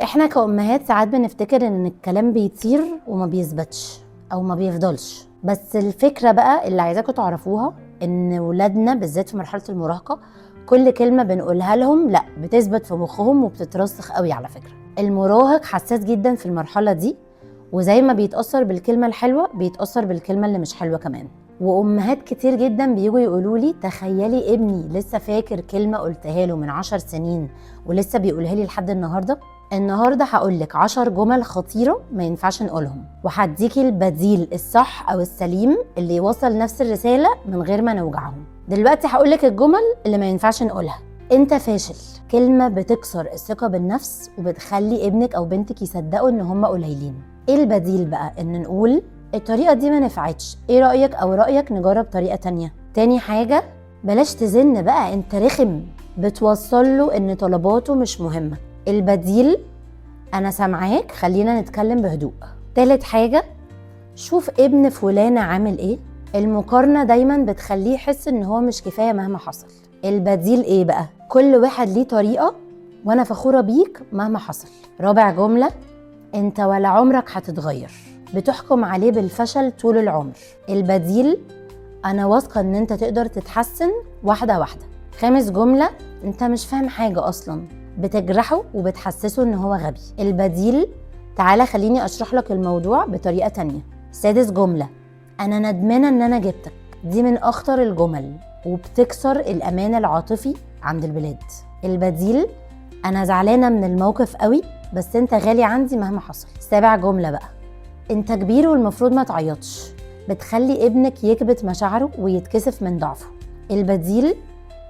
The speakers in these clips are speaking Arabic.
احنا كأمهات ساعات بنفتكر ان الكلام بيطير وما بيثبتش او ما بيفضلش، بس الفكرة بقى اللي عايزاكم تعرفوها ان ولادنا بالذات في مرحلة المراهقة كل كلمة بنقولها لهم لا بتثبت في مخهم وبتترسخ قوي. على فكرة المراهق حساس جدا في المرحلة دي، وزي ما بيتأثر بالكلمة الحلوة بيتأثر بالكلمة اللي مش حلوة كمان. وأمهات كتير جدا بيجوا يقولوا لي تخيلي ابني لسه فاكر كلمة قلتها له من 10 سنين ولسه بيقولها لي لحد النهاردة. النهاردة هقولك 10 جمل خطيرة ما ينفعش نقولهم، وهديكي البديل الصح أو السليم اللي يوصل نفس الرسالة من غير ما نوجعهم. دلوقتي هقولك الجمل اللي ما ينفعش نقولها. انت فاشل، كلمة بتكسر الثقة بالنفس وبتخلي ابنك أو بنتك يصدقوا ان هم قليلين. ايه البديل بقى؟ ان نقول الطريقة دي ما نفعتش، ايه رأيك او رأيك نجرب طريقة تانية. تاني حاجة بلاش تزن بقى انت رخم، بتوصل له ان طلباته مش مهمة. البديل انا سامعاك خلينا نتكلم بهدوء. تالت حاجة شوف ابن فلانة عامل ايه، المقارنة دايما بتخليه يحس ان هو مش كفاية مهما حصل. البديل ايه بقى؟ كل واحد ليه طريقة وانا فخورة بيك مهما حصل. رابع جملة انت ولا عمرك هتتغير، بتحكم عليه بالفشل طول العمر. البديل انا واثقة ان انت تقدر تتحسن واحدة واحدة. خامس جملة انت مش فاهم حاجة اصلا، بتجرحه وبتحسسه ان هو غبي. البديل تعالى خليني اشرح لك الموضوع بطريقة تانية. سادس جملة انا ندمانة ان انا جبتك، دي من اخطر الجمل وبتكسر الامان العاطفي عند الولاد. البديل انا زعلانة من الموقف قوي بس انت غالي عندي مهما حصل. سابع جملة بقى انت كبير والمفروض ما تعيطش، بتخلي ابنك يكبت مشاعره ويتكسف من ضعفه. البديل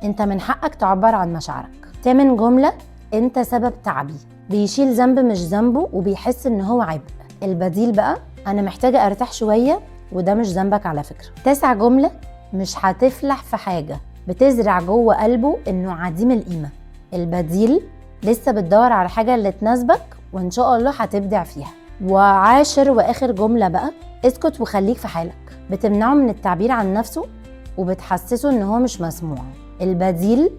انت من حقك تعبر عن مشاعرك. تامن جملة انت سبب تعبي، بيشيل ذنب مش ذنبه وبيحس ان هو عبء. البديل بقى انا محتاجة ارتاح شوية وده مش ذنبك على فكرة. تاسع جملة مش هتفلح في حاجة، بتزرع جوه قلبه انه عديم القيمة. البديل لسه بتدور على حاجة اللي تناسبك وان شاء الله هتبدع فيها. وعاشر واخر جملة بقى اسكت وخليك في حالك، بتمنعه من التعبير عن نفسه وبتحسسه ان هو مش مسموع. البديل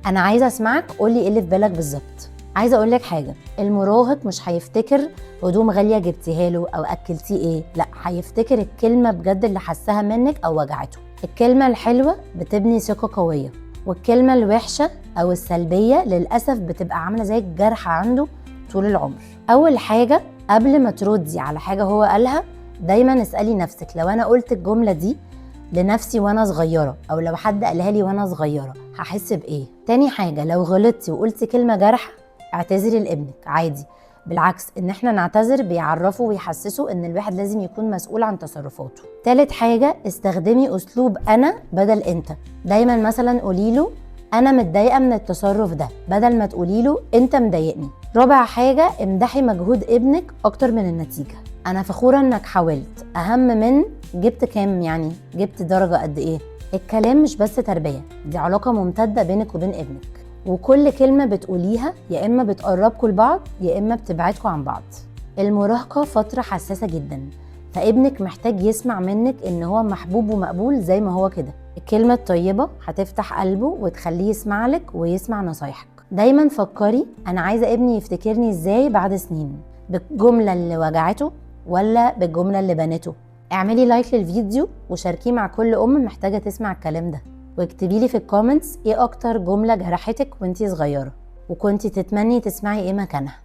انا عايزة اسمعك، قولي ايه اللي في بالك بالظبط. عايزة اقولك حاجة، المراهق مش هيفتكر هدوم غالية جبتيها له او اكلتيه ايه، لا هيفتكر الكلمة بجد اللي حسها منك او وجعته. الكلمة الحلوة بتبني ثقة قوية، والكلمة الوحشة او السلبية للأسف بتبقى عاملة زي الجرح عنده طول العمر. اول حاجة قبل ما تردي على حاجة هو قالها دايما اسألي نفسك لو انا قلت الجملة دي لنفسي وانا صغيرة او لو حد قالها لي وانا صغيرة هحس بايه. تاني حاجة لو غلطتي وقلتي كلمة جرح اعتذري لابنك عادي، بالعكس ان احنا نعتذر بيعرفه ويحسسه ان الواحد لازم يكون مسؤول عن تصرفاته. تالت حاجة استخدمي اسلوب انا بدل انت. دايما مثلا قوليله انا متضايقة من التصرف ده بدل ما تقوليله انت مضايقني. رابع حاجة امدحي مجهود ابنك اكتر من النتيجة. انا فخورة انك حاولت اهم من جبت كام، يعني جبت درجة قد ايه. الكلام مش بس تربية، دي علاقة ممتدة بينك وبين ابنك، وكل كلمة بتقوليها يا اما بتقربكوا لبعض يا اما بتبعدكوا عن بعض. المراهقة فترة حساسة جدا، فابنك محتاج يسمع منك ان هو محبوب ومقبول زي ما هو كده. الكلمة الطيبة هتفتح قلبه وتخليه يسمع لك ويسمع نصايحك. دايما فكري انا عايزة ابني يفتكرني ازاي بعد سنين، بالجملة اللي وجعته ولا بالجملة اللي بنته. اعملي لايك للفيديو وشاركيه مع كل ام محتاجة تسمع الكلام ده، واكتبي لي في الكومنتس ايه اكتر جملة جرحتك وانتي صغيرة وكنتي تتمني تسمعي ايه مكانها.